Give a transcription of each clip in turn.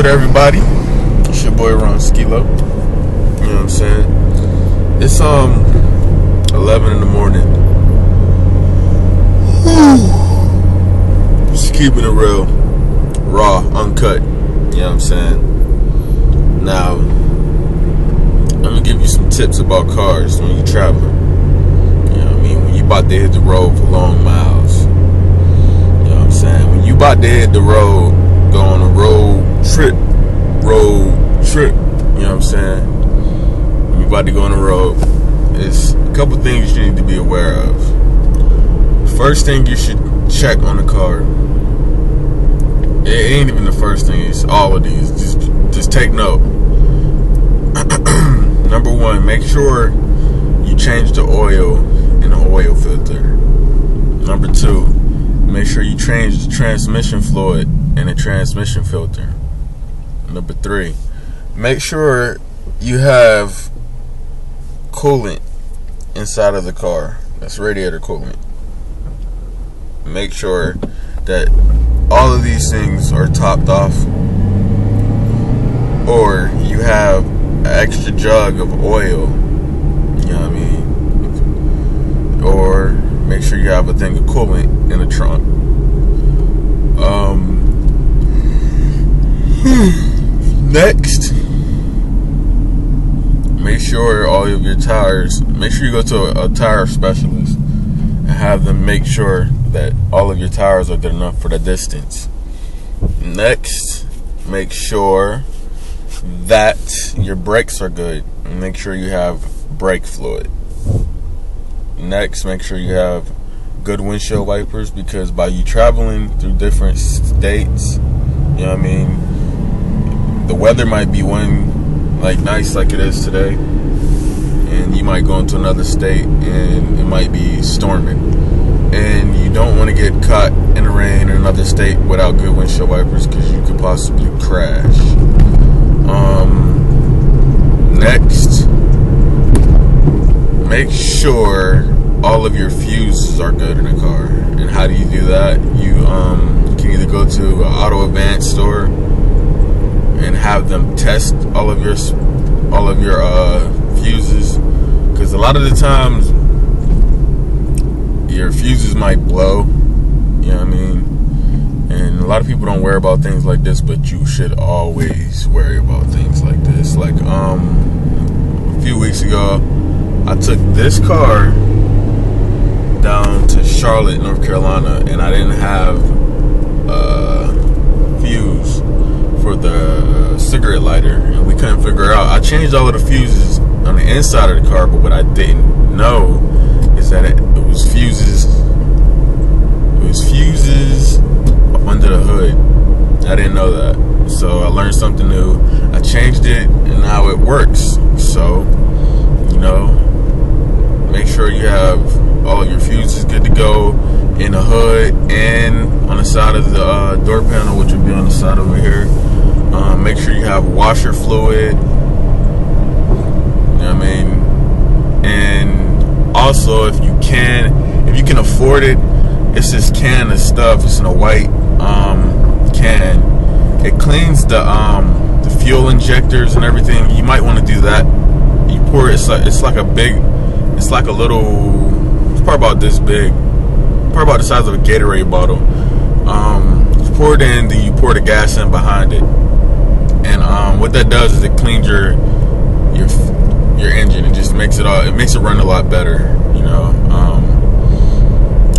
good, everybody? It's your boy Ronskilow. You know what I'm saying? It's 11 in the morning. Just keeping it real, raw, uncut. You know what I'm saying? Now, I'm gonna give you some tips about cars when you're traveling. You know what I mean? When you about to hit the road for long miles. You know what I'm saying? When you about to hit the road, go on a road trip. You know what I'm saying? When you about to go on the road, it's a couple things you need to be aware of. First thing you should check on the car. It ain't even the first thing, it's all of these. Just take note. Number one, make sure you change the oil in the oil filter. Number two, make sure you change the transmission fluid in the transmission filter. Number three, make sure you have coolant inside of the car. That's radiator coolant. Make sure that all of these things are topped off, or you have an extra jug of oil. You know what I mean? Or make sure you have a thing of coolant in the trunk. Next, make sure all of your tires, make sure you go to a tire specialist and have them make sure that all of your tires are good enough for the distance. Next, make sure that your brakes are good and make sure you have brake fluid. Next, make sure you have good windshield wipers, because by you traveling through different states, you know what I mean, the weather might be one like nice like it is today, and you might go into another state and it might be storming, and you don't want to get caught in the rain in another state without good windshield wipers, because you could possibly crash. Next, make sure all of your fuses are good in the car. And how do you do that? You can either go to an auto advance store and have them test all of your fuses, because a lot of the times your fuses might blow. You know what I mean? And a lot of people don't worry about things like this, but you should always worry about things like this. Like a few weeks ago, I took this car down to Charlotte, North Carolina, and I didn't have fuse for the cigarette lighter, and we couldn't figure it out. I changed all of the fuses on the inside of the car, but what I didn't know is that it was fuses. It was fuses under the hood. I didn't know that, so I learned something new. I changed it, and now it works. So, you know, make sure you have all of your fuses good to go in the hood and on the side of the door panel, which will be on the side over here. Make sure you have washer fluid. You know what I mean? And also, if you can afford it, it's this can of stuff. It's in a white can. It cleans the fuel injectors and everything. You might want to do that. You pour it. It's like a little. It's probably about this big. Probably about the size of a Gatorade bottle. You pour it in, then you pour the gas in behind it. And what that does is it cleans your engine. It just makes it run a lot better. You know.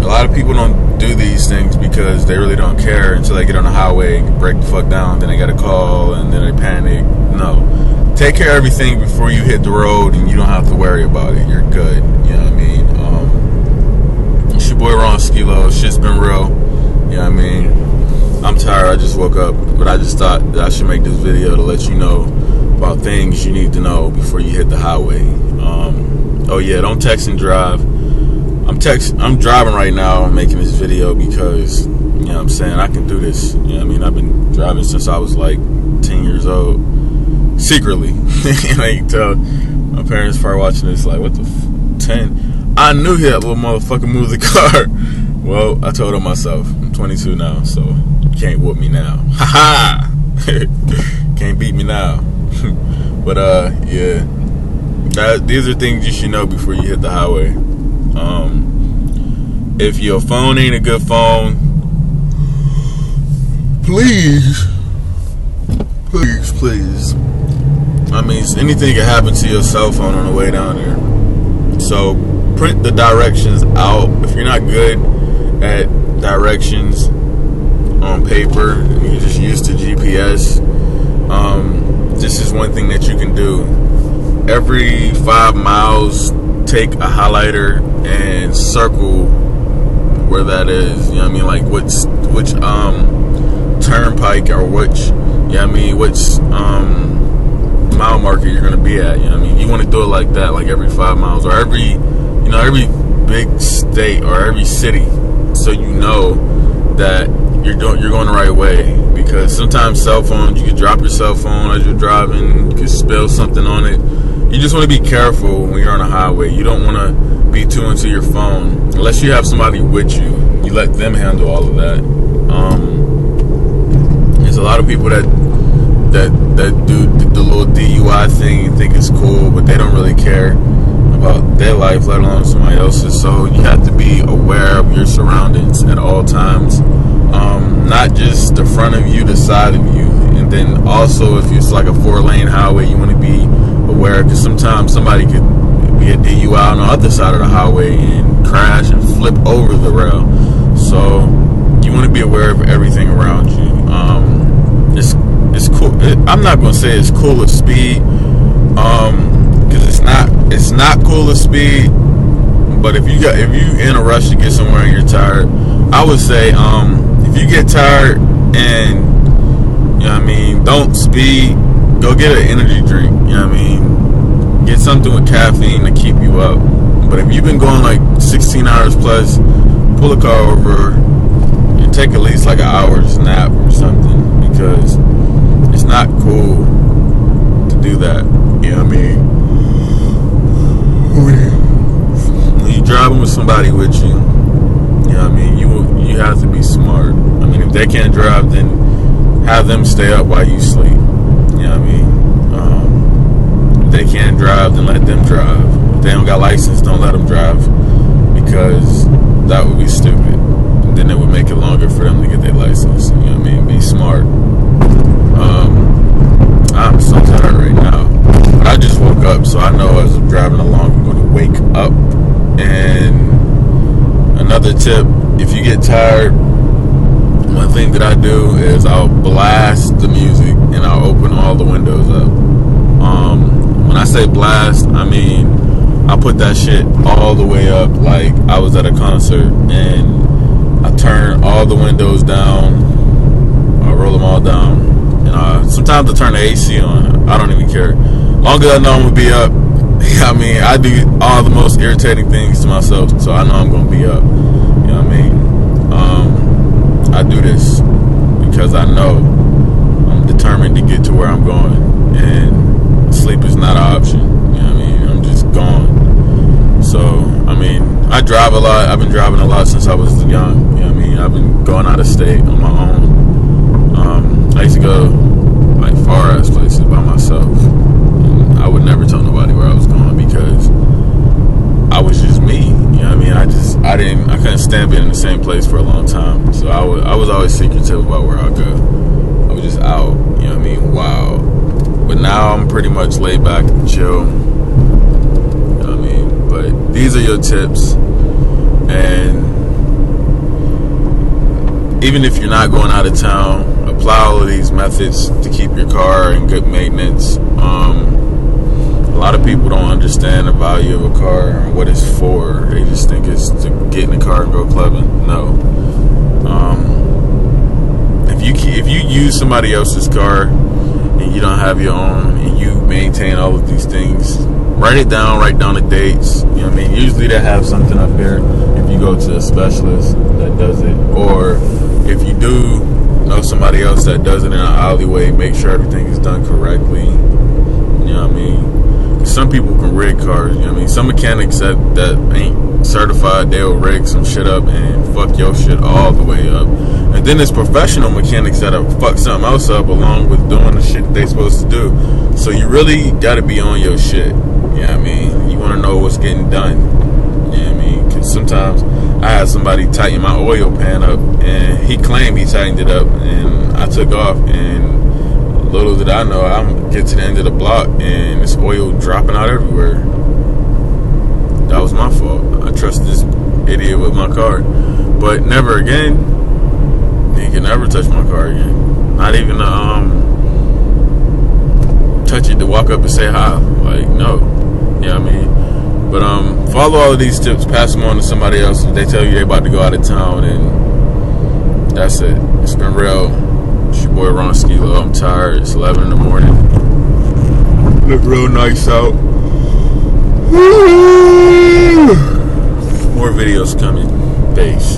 A lot of people don't do these things because they really don't care until they get on the highway and break the fuck down. Then they got to call and then they panic. No. Take care of everything before you hit the road, and you don't have to worry about it. You're good. You know what I mean? It's your boy Ronskilow. Shit's been real. You know what I mean? I'm tired. I just woke up, but I just thought that I should make this video to let you know about things you need to know before you hit the highway. Oh yeah, don't text and drive. I'm driving right now. I'm making this video because, you know what I'm saying, I can do this. You know what I mean? I've been driving since I was like 10 years old. Secretly. And I can tell my parents probably watching this like, what the 10? I knew he had little motherfucker move the car. Well, I told him myself. I'm 22 now, so you can't whoop me now. Ha ha! Can't beat me now. But yeah, these are things you should know before you hit the highway. If your phone ain't a good phone, please. I mean, anything can happen to your cell phone on the way down there. So print the directions out. If you're not good at directions on paper, you just use the GPS. This is one thing that you can do. Every 5 miles, take a highlighter and circle where that is. You know what I mean? Like which turnpike or which mile marker you're gonna be at. You know what I mean? You want to do it like that, like every 5 miles or every big state or every city, so you know that you're going the right way. Because sometimes cell phones, you can drop your cell phone as you're driving, you can spill something on it. You just want to be careful when you're on a highway. You don't want to be too into your phone unless you have somebody with you. You let them handle all of that. There's a lot of people that do the little DUI thing and think it's cool, but they don't really care about their life, let alone somebody else's. So you have to be aware of your surroundings at all times. Not just the front of you, the side of you. And then also, if it's like a 4-lane highway, you want to be aware, because sometimes somebody could be a DUI on the other side of the highway and crash and flip over the rail. So you want to be aware of everything around you. It's cool. I'm not going to say it's cool at speed, because it's not cool at speed. But if you in a rush to get somewhere and you're tired, I would say if you get tired and, you know what I mean, don't speed, go get an energy drink. You know what I mean, get something with caffeine to keep you up. But if you've been going like 16 hours plus, pull a car over and take at least like an hour's nap or something, because it's not cool to do that. You know what I mean? When you're driving with somebody with you, you know what I mean, you have to be smart. I mean, if they can't drive, then have them stay up while you sleep. You know what I mean? If they can't drive, then let them drive. If they don't got license, don't let them drive, because that would be stupid. And then it would make it longer for them to get their license. You know what I mean? Be smart. I'm so tired right now, but I just woke up, so I know as I'm driving along, I'm going to wake up. And another tip, if you get tired, one thing that I do is I'll blast the music and I'll open all the windows up. When I say blast, I mean I put that shit all the way up like I was at a concert, and I turn all the windows down, I roll them all down, and sometimes I turn the AC on. I don't even care. Long as I know I'm going to be up. I mean, I do all the most irritating things to myself, so I know I'm going to be up. You know what I mean? I do this because I know I'm determined to get to where I'm going, and sleep is not an option. You know what I mean? I'm just gone. So, I mean, I drive a lot. I've been driving a lot since I was young. You know what I mean? I've been going out of state on my own. I used to go like far ass places by myself. And I would never tell nobody where I was going, because I was just me. You know what I mean? I couldn't stand being in the same place for a long time. So I was always secretive about where I go. I was just out. You know what I mean? Wow. But now I'm pretty much laid back and chill. You know what I mean? But these are your tips. And even if you're not going out of town, apply all of these methods to keep your car in good maintenance. A lot of people don't understand the value of a car and what it's for. They just think it's to get in the car and go clubbing. No. If you use somebody else's car and you don't have your own, and you maintain all of these things, write it down. Write down the dates. You know what I mean? Usually they have something up here if you go to a specialist that does it, or if you do know somebody else that does it in an alleyway, make sure everything is done correctly. You know what I mean? some people can rig cars. You know what I mean? Some mechanics that ain't certified, they'll rig some shit up and fuck your shit all the way up. And then there's professional mechanics that'll fuck something else up along with doing the shit that they supposed to do. So you really gotta be on your shit. You know what I mean? You wanna know what's getting done. You know what I mean? Because sometimes I had somebody tighten my oil pan up, and he claimed he tightened it up, and I took off, and little did I know, I'm get to the end of the block and this oil dropping out everywhere. That was my fault. I trusted this idiot with my car. But never again. He can never touch my car again. Not even touch it to walk up and say hi. Like, no. You know what I mean? But follow all of these tips, pass them on to somebody else. If they tell you they're about to go out of town, and that's it. It's been real. It's your boy Ronskilow. I'm tired. It's 11 in the morning. Look real nice out. More videos coming. Peace.